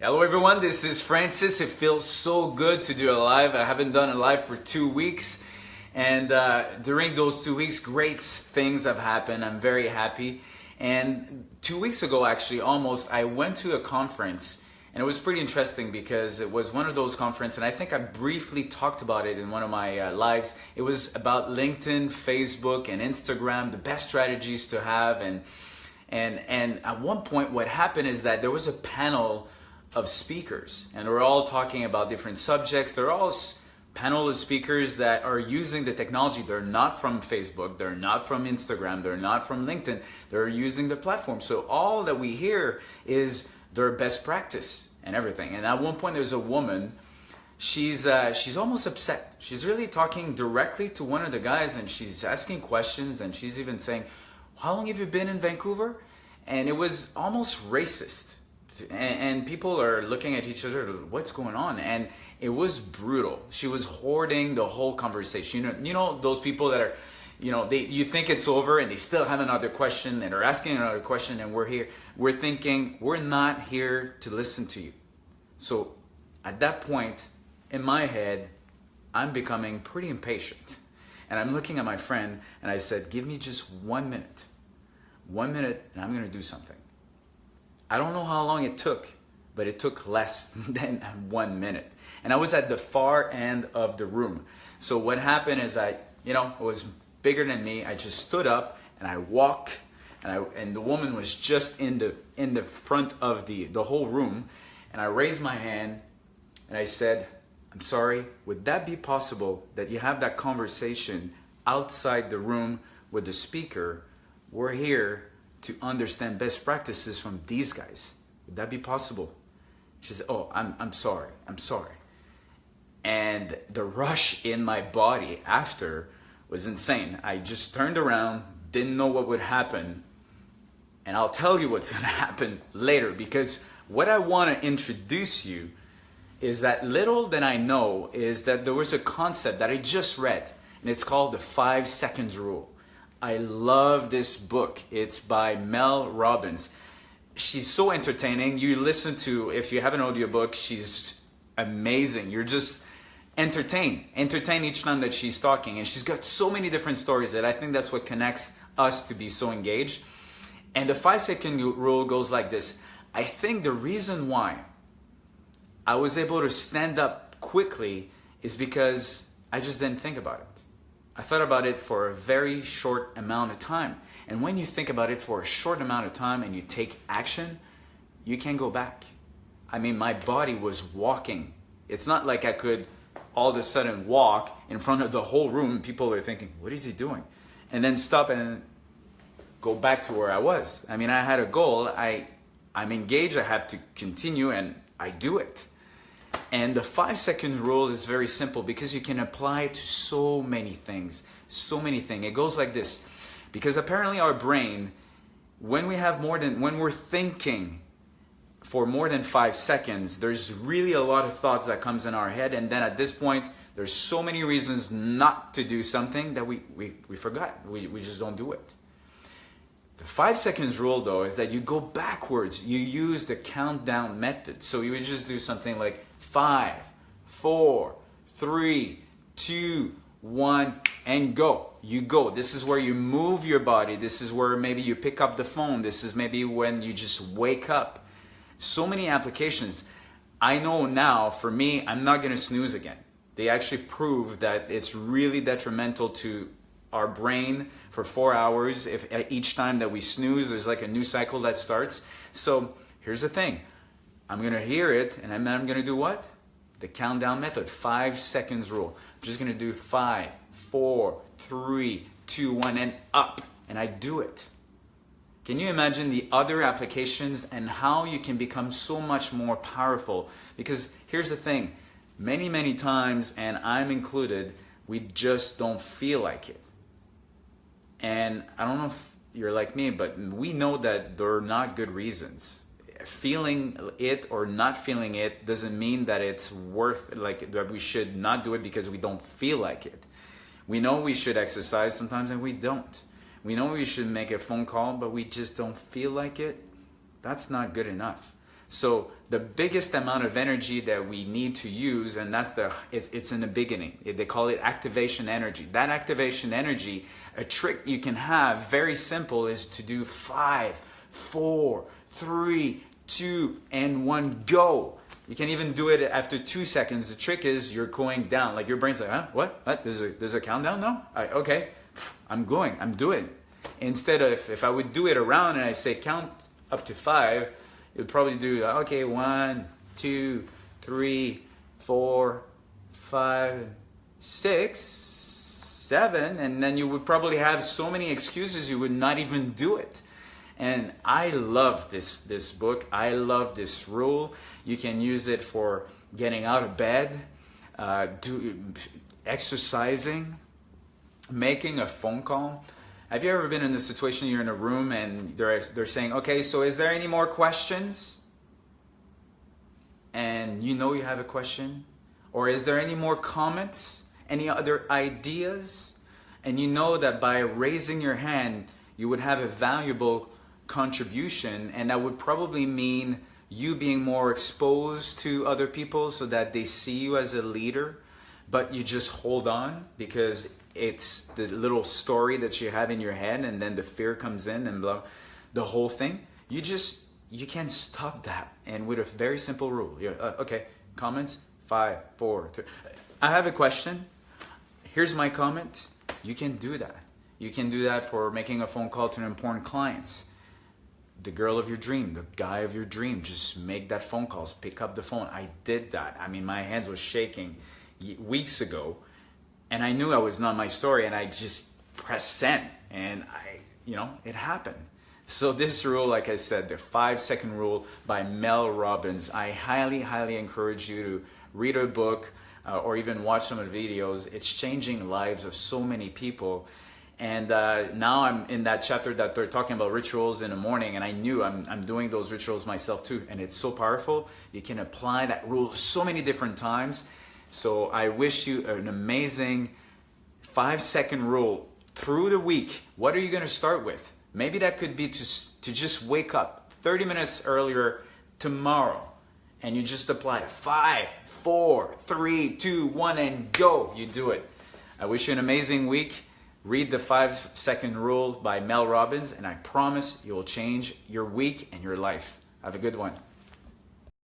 Hello everyone, this is Francis. It feels so good to do a live. I haven't done a live for 2 weeks, and during those 2 weeks, great things have happened. I'm very happy. And 2 weeks ago, actually, almost, I went to a conference, and it was pretty interesting because it was one of those conferences, and I think I briefly talked about it in one of my lives. It was about LinkedIn, Facebook, and Instagram, the best strategies to have. And at one point, what happened is that there was a panel of speakers, and we're all talking about different subjects. They're all panel of speakers that are using the technology. They're not from Facebook, they're not from Instagram, they're not from LinkedIn. They're using the platform. So all that we hear is their best practice and everything. And at one point, there's a woman. She's almost upset. She's really talking directly to one of the guys, and she's asking questions, and she's even saying, "How long have you been in Vancouver?" And it was almost racist. And people are looking at each other, what's going on? And it was brutal. She was hoarding the whole conversation. You know those people that are, you think it's over and they still have another question and are asking another question, and we're thinking, we're not here to listen to you. So at that point, in my head, I'm becoming pretty impatient. And I'm looking at my friend and I said, give me just 1 minute. 1 minute and I'm gonna do something. I don't know how long it took, but it took less than 1 minute. And I was at the far end of the room. So what happened is it was bigger than me. I just stood up and I walked, and the woman was just in the front of the whole room. And I raised my hand and I said, "I'm sorry, would that be possible that you have that conversation outside the room with the speaker? We're here to understand best practices from these guys. Would that be possible?" She said, "Oh, I'm sorry. And the rush in my body after was insane. I just turned around, didn't know what would happen. And I'll tell you what's going to happen later, because what I want to introduce you is that little that I know is that there was a concept that I just read, and it's called the 5 seconds rule. I love this book. It's by Mel Robbins. She's so entertaining. You listen to, if you have an audiobook, she's amazing. You're just entertained each time that she's talking. And she's got so many different stories that I think that's what connects us to be so engaged. And the 5 second rule goes like this. I think the reason why I was able to stand up quickly is because I just didn't think about it. I thought about it for a very short amount of time. And when you think about it for a short amount of time and you take action, you can't go back. I mean, my body was walking. It's not like I could all of a sudden walk in front of the whole room and people are thinking, what is he doing? And then stop and go back to where I was. I mean, I had a goal. I'm engaged. I have to continue, and I do it. And the 5 second rule is very simple because you can apply it to so many things. It goes like this. Because apparently our brain, when we're thinking for more than 5 seconds, there's really a lot of thoughts that comes in our head. And then at this point, there's so many reasons not to do something that we forgot. We just don't do it. The 5 seconds rule, though, is that you go backwards. You use the countdown method. So you would just do something like 5, 4, 3, 2, 1, and go. You go. This is where you move your body. This is where maybe you pick up the phone. This is maybe when you just wake up. So many applications. I know now, for me, I'm not going to snooze again. They actually prove that it's really detrimental to our brain for 4 hours. If each time that we snooze, there's like a new cycle that starts. So here's the thing. I'm going to hear it, and then I'm going to do what? The countdown method, 5 seconds rule. I'm just going to do 5, 4, 3, 2, 1, and up. And I do it. Can you imagine the other applications and how you can become so much more powerful? Because here's the thing. Many, many times, and I'm included, we just don't feel like it. And I don't know if you're like me, but we know that there are not good reasons. Feeling it or not feeling it doesn't mean that it's that we should not do it because we don't feel like it. We know we should exercise sometimes and we don't. We know we should make a phone call, but we just don't feel like it. That's not good enough. So the biggest amount of energy that we need to use, and it's in the beginning. They call it activation energy. That activation energy, a trick you can have, very simple, is to do 5, 4, 3, 2, and 1, go. You can even do it after 2 seconds. The trick is you're going down. Like your brain's like, huh? What? There's a countdown now? Okay, I'm going. I'm doing. Instead of if I would do it around and I say count up to 5, you'd probably do, okay, 1, 2, 3, 4, 5, 6, 7, and then you would probably have so many excuses you would not even do it. And I love this book. I love this rule. You can use it for getting out of bed, exercising, making a phone call. Have you ever been in a situation you're in a room and they're saying, okay, so is there any more questions? And you know you have a question. Or is there any more comments? Any other ideas? And you know that by raising your hand, you would have a valuable contribution, and that would probably mean you being more exposed to other people so that they see you as a leader, but you just hold on because it's the little story that you have in your head, and then the fear comes in and blah, the whole thing. You can't stop that. And with a very simple rule, okay, comments, 5, 4, 3. I have a question. Here's my comment. You can do that. You can do that for making a phone call to an important client. The girl of your dream, the guy of your dream, just make that phone call, pick up the phone. I did that. I mean, my hands were shaking weeks ago, and I knew I was not my story, and I just pressed send, and it happened. So this rule, like I said, the 5-second rule by Mel Robbins, I highly, highly encourage you to read her book or even watch some of the videos. It's changing lives of so many people. And now I'm in that chapter that they're talking about rituals in the morning, and I knew I'm doing those rituals myself too, and it's so powerful. You can apply that rule so many different times. So I wish you an amazing 5-second rule through the week. What are you going to start with? Maybe that could be to just wake up 30 minutes earlier tomorrow, and you just apply it. 5, 4, 3, 2, 1, and go. You do it. I wish you an amazing week. Read the 5-second rule by Mel Robbins, and I promise you'll change your week and your life. Have a good one.